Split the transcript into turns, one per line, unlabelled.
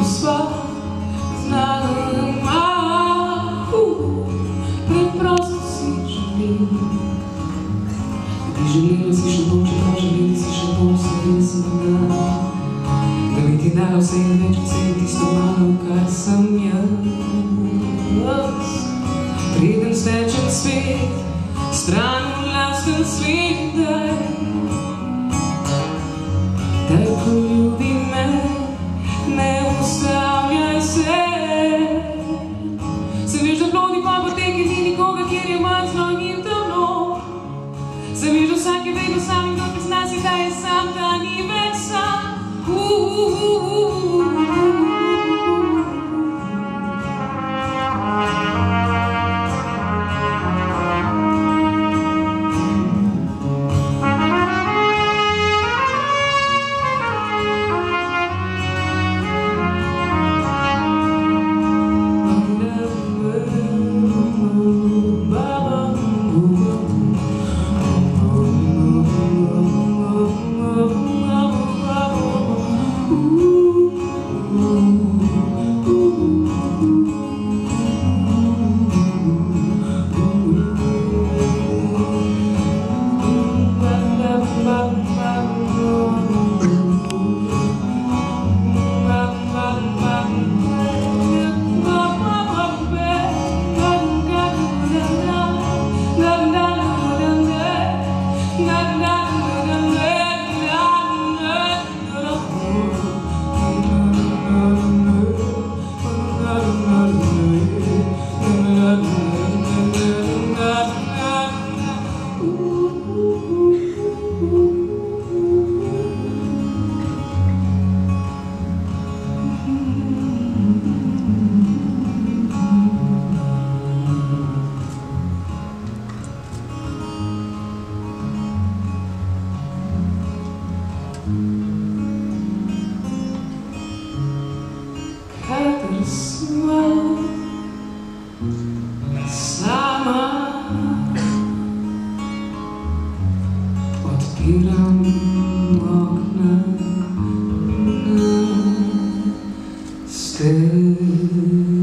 sva znama. Preprosto si želim, da bi želela si še bolj, če pa želeli si še bolj, seveda sem dan, da bi ti dala vse in več od sebe tisto malo, kar sem jaz. Preden stečem svet, stran v lasten svet, daj poljubi me, ne ustavljaj se. Se veš, da plodi pa poteke ni nikoga, kjer je mrzlo in temno. Se veš, da vsak je vedno sam in kdo prizna se, da je sam, da ni več sam. Kadar sva sama, odpiram okna na steni.